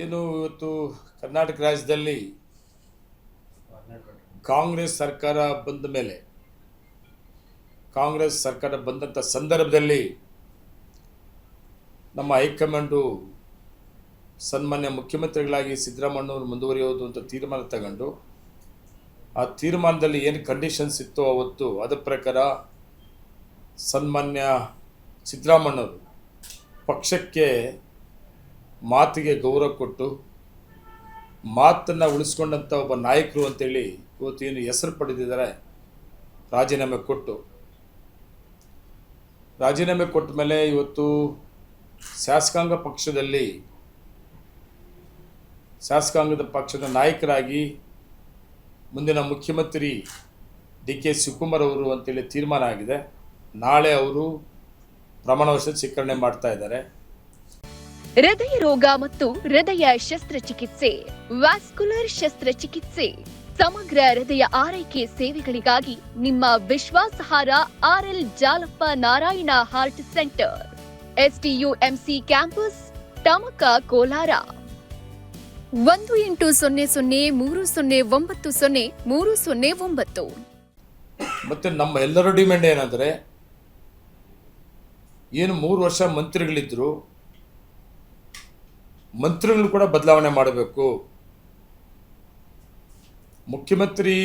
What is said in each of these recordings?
ಏನು ಇವತ್ತು ಕರ್ನಾಟಕ ರಾಜ್ಯದಲ್ಲಿ ಕಾಂಗ್ರೆಸ್ ಸರ್ಕಾರ ಬಂದ ಮೇಲೆ ಕಾಂಗ್ರೆಸ್ ಸರ್ಕಾರ ಬಂದಂಥ ಸಂದರ್ಭದಲ್ಲಿ ನಮ್ಮ ಹೈಕಮಾಂಡು ಸನ್ಮಾನ್ಯ ಮುಖ್ಯಮಂತ್ರಿಗಳಾಗಿ ಸಿದ್ದರಾಮಯ್ಯವರು ಮುಂದುವರಿಯೋದು ಅಂತ ತೀರ್ಮಾನ ತಗೊಂಡು ಆ ತೀರ್ಮಾನದಲ್ಲಿ ಏನು ಕಂಡೀಷನ್ಸ್ ಇತ್ತು ಅವತ್ತು ಅದರ ಪ್ರಕಾರ ಸನ್ಮಾನ್ಯ ಸಿದ್ದರಾಮಯ್ಯವರು ಪಕ್ಷಕ್ಕೆ ಮಾತಿಗೆ ಗೌರವ ಕೊಟ್ಟು ಮಾತನ್ನು ಉಳಿಸ್ಕೊಂಡಂಥ ಒಬ್ಬ ನಾಯಕರು ಅಂತೇಳಿ ಇವತ್ತು ಏನು ಹೆಸರು ಪಡೆದಿದ್ದಾರೆ. ರಾಜೀನಾಮೆ ಕೊಟ್ಟ ಮೇಲೆ ಇವತ್ತು ಶಾಸಕಾಂಗದ ಪಕ್ಷದ ನಾಯಕರಾಗಿ ಮುಂದಿನ ಮುಖ್ಯಮಂತ್ರಿ ಡಿ ಕೆ ಶಿವಕುಮಾರ್ ಅವರು ಅಂತೇಳಿ ತೀರ್ಮಾನ ಆಗಿದೆ. ನಾಳೆ ಅವರು ಪ್ರಮಾಣ ವಚನ ಸ್ವೀಕರಣೆ ಮಾಡ್ತಾ ಇದ್ದಾರೆ. ಹೃದಯ ರೋಗ ಮತ್ತು ಹೃದಯ ಶಸ್ತ್ರಚಿಕಿತ್ಸೆ, ವ್ಯಾಸ್ಕ್ಯುಲರ್ ಶಸ್ತ್ರಚಿಕಿತ್ಸೆ, ಸಮಗ್ರ ಹೃದಯ ಆರೈಕೆ ಸೇವೆಗಳಿಗಾಗಿ ನಿಮ್ಮ ವಿಶ್ವಾಸಾರ್ಹ RL Jalappa Narayana heart centre, STUMC campus, Tamaka, Kolar. 180030090309. ಮತ್ತೆ ನಮ್ಮ ಎಲ್ಲರ ಡಿಮ್ಯಾಂಡ್ ಏನಂದ್ರೆ, ಏನು 3 ವರ್ಷ ಮಂತ್ರಿಗಳಿದ್ರು, ಮಂತ್ರಿಗಳು ಕೂಡ ಬದಲಾವಣೆ ಮಾಡಬೇಕು. ಮುಖ್ಯಮಂತ್ರಿ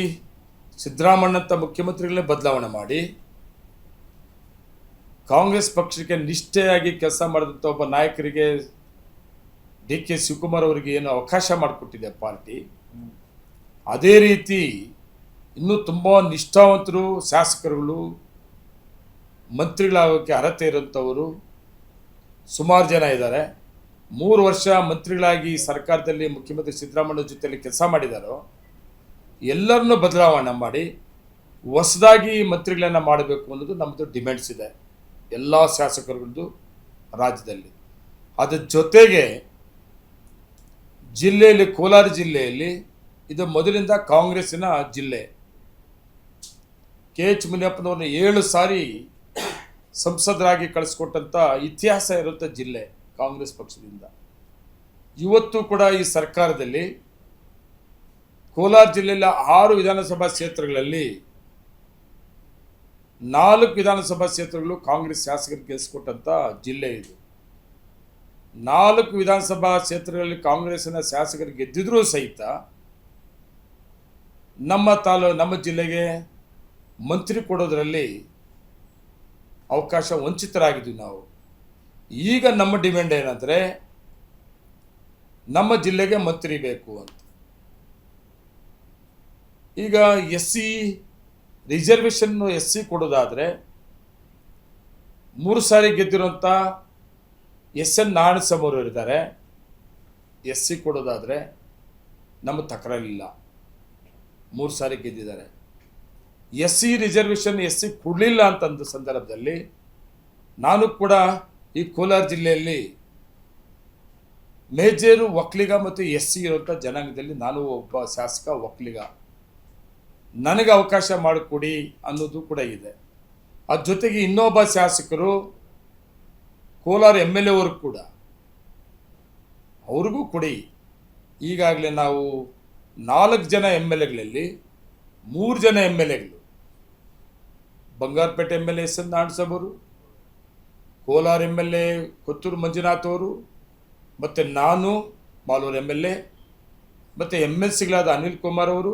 ಸಿದ್ದರಾಮಯ್ಯ ಅಂತ ಮುಖ್ಯಮಂತ್ರಿಗಳೇ ಬದಲಾವಣೆ ಮಾಡಿ ಕಾಂಗ್ರೆಸ್ ಪಕ್ಷಕ್ಕೆ ನಿಷ್ಠೆಯಾಗಿ ಕೆಲಸ ಮಾಡಿದಂಥ ಒಬ್ಬ ನಾಯಕರಿಗೆ ಡಿ ಕೆ ಶಿವಕುಮಾರ್ ಅವರಿಗೆ ಏನು ಅವಕಾಶ ಮಾಡಿಕೊಟ್ಟಿದೆ ಪಾರ್ಟಿ, ಅದೇ ರೀತಿ ಇನ್ನೂ ತುಂಬ ನಿಷ್ಠಾವಂತರು ಶಾಸಕರುಗಳು ಮಂತ್ರಿಗಳಾಗೋಕ್ಕೆ ಅರ್ಹತೆ ಇರೋಂಥವರು ಸುಮಾರು ಜನ ಇದ್ದಾರೆ. 3 ವರ್ಷ ಮಂತ್ರಿಗಳಾಗಿ ಸರ್ಕಾರದಲ್ಲಿ ಮುಖ್ಯಮಂತ್ರಿ ಸಿದ್ದರಾಮಯ್ಯ ಜೊತೆಯಲ್ಲಿ ಕೆಲಸ ಮಾಡಿದಾರೋ ಎಲ್ಲರನ್ನೂ ಬದಲಾವಣೆ ಮಾಡಿ ಹೊಸದಾಗಿ ಮಂತ್ರಿಗಳನ್ನು ಮಾಡಬೇಕು ಅನ್ನೋದು ನಮ್ಮದು ಡಿಮ್ಯಾಂಡ್ಸ್ ಇದೆ ಎಲ್ಲ ಶಾಸಕರುಗಳದ್ದು ರಾಜ್ಯದಲ್ಲಿ. ಅದರ ಜೊತೆಗೆ ಜಿಲ್ಲೆಯಲ್ಲಿ, ಕೋಲಾರ ಜಿಲ್ಲೆಯಲ್ಲಿ ಇದು ಮೊದಲಿಂದ ಕಾಂಗ್ರೆಸ್ಸಿನ ಜಿಲ್ಲೆ. KH ಮುನಿಯಪ್ಪನವ್ರನ್ನ 7 ಸಾರಿ ಸಂಸದರಾಗಿ ಕಳಿಸ್ಕೊಟ್ಟಂಥ ಇತಿಹಾಸ ಇರುವಂಥ ಜಿಲ್ಲೆ ಕಾಂಗ್ರೆಸ್ ಪಕ್ಷದಿಂದ. ಇವತ್ತು ಕೂಡ ಈ ಸರ್ಕಾರದಲ್ಲಿ ಕೋಲಾರ ಜಿಲ್ಲೆಯಲ್ಲಿ 6 ವಿಧಾನಸಭಾ ಕ್ಷೇತ್ರಗಳಲ್ಲಿ 4 ವಿಧಾನಸಭಾ ಕ್ಷೇತ್ರಗಳು ಕಾಂಗ್ರೆಸ್ ಶಾಸಕರಿಗೆ ಗೆಲ್ಲಿಸಿಕೊಟ್ಟಂಥ ಜಿಲ್ಲೆ ಇದು. 4 ವಿಧಾನಸಭಾ ಕ್ಷೇತ್ರಗಳಲ್ಲಿ ಕಾಂಗ್ರೆಸ್ಸಿನ ಶಾಸಕರು ಗೆದ್ದಿದ್ರೂ ಸಹಿತ ನಮ್ಮ ಜಿಲ್ಲೆಗೆ ಮಂತ್ರಿ ಕೊಡೋದ್ರಲ್ಲಿ ಅವಕಾಶ ವಂಚಿತರಾಗಿದ್ವಿ ನಾವು. ಈಗ ನಮ್ಮ ಡಿಮ್ಯಾಂಡ್ ಏನಂದರೆ, ನಮ್ಮ ಜಿಲ್ಲೆಗೆ ಮಂತ್ರಿ ಬೇಕು ಅಂತ. ಈಗ SC ರಿಸರ್ವೇಷನ್ SC ಕೊಡೋದಾದರೆ 3 ಸಾರಿ ಗೆದ್ದಿರೋಂಥ SN ನಾರಾಯಣಸ್ವಾಮಿ ಅವರು ಇದ್ದಾರೆ. SC ಕೊಡೋದಾದರೆ ನಮ್ಮ ತಕರಾರಿಲ್ಲ, 3 ಸಾರಿ ಗೆದ್ದಿದ್ದಾರೆ. SC ರಿಸರ್ವೇಷನ್ SC ಕೊಡಲಿಲ್ಲ ಅಂತಂದ ಸಂದರ್ಭದಲ್ಲಿ ನಾನು ಕೂಡ ಈ ಕೋಲಾರ ಜಿಲ್ಲೆಯಲ್ಲಿ ಮೇಜರು ಒಕ್ಕಲಿಗ ಮತ್ತು SC ಇರುವಂಥ ಜನಾಂಗದಲ್ಲಿ ನಾನು ಒಬ್ಬ ಶಾಸಕ ಒಕ್ಕಲಿಗ, ನನಗೆ ಅವಕಾಶ ಮಾಡಿಕೊಡಿ ಅನ್ನೋದು ಕೂಡ ಇದೆ. ಅದ್ರ ಜೊತೆಗೆ ಇನ್ನೊಬ್ಬ ಶಾಸಕರು ಕೋಲಾರ MLA ಅವ್ರಿಗೆ ಕೂಡ ಅವ್ರಿಗೂ ಕೊಡಿ. ಈಗಾಗಲೇ ನಾವು 4 ಜನ MLAಗಳಲ್ಲಿ 3 ಜನ MLAಗಳು, ಬಂಗಾರಪೇಟೆ MLA SN ನಾರಾಯಣಸ್ವಾಮಿ ಅವರು, ಕೋಲಾರ MLA ಕೊತ್ತೂರು ಮಂಜುನಾಥ್ ಅವರು, ಮತ್ತು ನಾನು ಮಾಲೂರು MLA, ಮತ್ತು MLCಗಳಾದ ಅನಿಲ್ ಕುಮಾರ್ ಅವರು,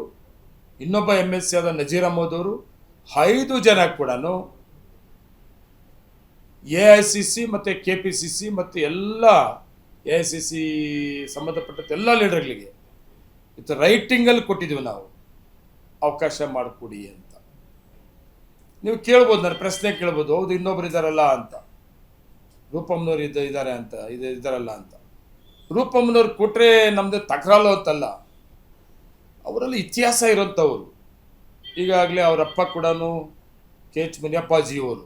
ಇನ್ನೊಬ್ಬ MLC ಆದ ನಜೀರ್ ಅಹಮದ್ ಅವರು, 5 ಜನ ಕೂಡ AICC ಮತ್ತು KPCC ಮತ್ತು ಎಲ್ಲ AICC ಸಂಬಂಧಪಟ್ಟಂಥ ಎಲ್ಲ ಲೀಡರ್ಗಳಿಗೆ ಇದು ರೈಟಿಂಗಲ್ಲಿ ಕೊಟ್ಟಿದ್ದೀವಿ ನಾವು, ಅವಕಾಶ ಮಾಡಿಕೊಡಿ ಅಂತ. ನೀವು ಕೇಳ್ಬೋದು, ನನ್ನ ಪ್ರಶ್ನೆ ಕೇಳ್ಬೋದು, ಹೌದು ಇನ್ನೊಬ್ರು ಇದ್ದಾರಲ್ಲ ಅಂತ, ರೂಪಮ್ಮನವ್ರು ಇದ್ದಾರಲ್ಲ ಅಂತ. ರೂಪಮ್ಮನವ್ರು ಕೊಟ್ಟರೆ ನಮ್ಮದು ತಕರಾಲು ಅಂತಲ್ಲ, ಅವರಲ್ಲಿ ಇತಿಹಾಸ ಇರೋಂಥವ್ರು. ಈಗಾಗಲೇ ಅವರಪ್ಪ ಕೂಡ KH ಮುನಿಯಪ್ಪಾಜಿಯವರು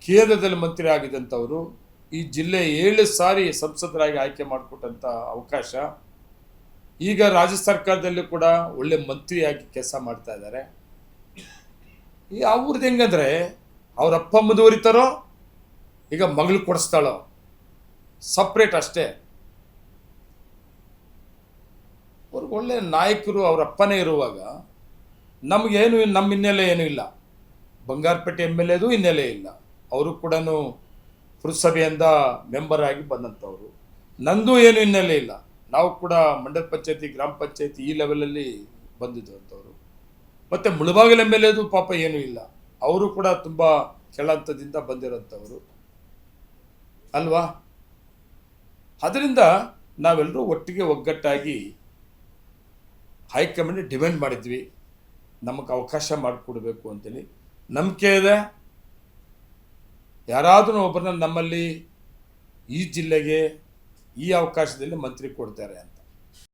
ಕೇಂದ್ರದಲ್ಲಿ ಮಂತ್ರಿ ಆಗಿದ್ದಂಥವರು, ಈ ಜಿಲ್ಲೆ 7 ಸಾರಿ ಸಂಸದರಾಗಿ ಆಯ್ಕೆ ಮಾಡಿಕೊಟ್ಟಂಥ ಅವಕಾಶ. ಈಗ ರಾಜ್ಯ ಸರ್ಕಾರದಲ್ಲಿ ಕೂಡ ಒಳ್ಳೆ ಮಂತ್ರಿಯಾಗಿ ಕೆಲಸ ಮಾಡ್ತಾ ಇದ್ದಾರೆ. ಈ ಅವ್ರದ್ದು ಹೆಂಗಂದರೆ, ಅವರಪ್ಪ ಮುಂದುವರಿತಾರೋ ಈಗ ಮಗಳು ಕೊಡಿಸ್ತಾಳೋ, ಸಪ್ರೇಟ್ ಅಷ್ಟೇ. ಅವ್ರಿಗೆ ಒಳ್ಳೆ ನಾಯಕರು ಅವ್ರ ಅಪ್ಪನೇ ಇರುವಾಗ ನಮಗೇನು ನಮ್ಮ ಹಿನ್ನೆಲೆ ಏನೂ ಇಲ್ಲ. ಬಂಗಾರಪೇಟೆ ಎಮ್ ಎಲ್ ಎದು ಹಿನ್ನೆಲೆ ಇಲ್ಲ. ಅವರು ಕೂಡ ಪುರಸಭೆಯಿಂದ ಮೆಂಬರ್ ಆಗಿ ಬಂದಂಥವ್ರು. ನಂದು ಏನು ಹಿನ್ನೆಲೆ ಇಲ್ಲ. ನಾವು ಕೂಡ ಮಂಡಲ ಪಂಚಾಯತಿ, ಗ್ರಾಮ ಪಂಚಾಯತಿ ಈ ಲೆವೆಲಲ್ಲಿ ಬಂದಿದ್ದಂಥವ್ರು. ಮತ್ತು ಮುಳಬಾಗಿಲು ಎಮ್ ಎಲ್ ಎದು ಪಾಪ ಏನೂ ಇಲ್ಲ. ಅವರು ಕೂಡ ತುಂಬ ಕೆಳಹಂತದಿಂದ ಬಂದಿರೋಂಥವ್ರು ಅಲ್ವಾ. ಅದರಿಂದ ನಾವೆಲ್ಲರೂ ಒಟ್ಟಿಗೆ ಒಗ್ಗಟ್ಟಾಗಿ ಹೈಕಮಾಂಡ್ ಡಿಮ್ಯಾಂಡ್ ಮಾಡಿದ್ವಿ, ನಮಗೆ ಅವಕಾಶ ಮಾಡಿಕೊಡ್ಬೇಕು ಅಂತೇಳಿ. ನಂಬಿಕೆ ಇದೆ, ಯಾರಾದರೂ ಒಬ್ಬರನ್ನ ನಮ್ಮಲ್ಲಿ ಈ ಜಿಲ್ಲೆಗೆ ಈ ಅವಕಾಶದಲ್ಲಿ ಮಂತ್ರಿ ಕೊಡ್ತಾರೆ ಅಂತ.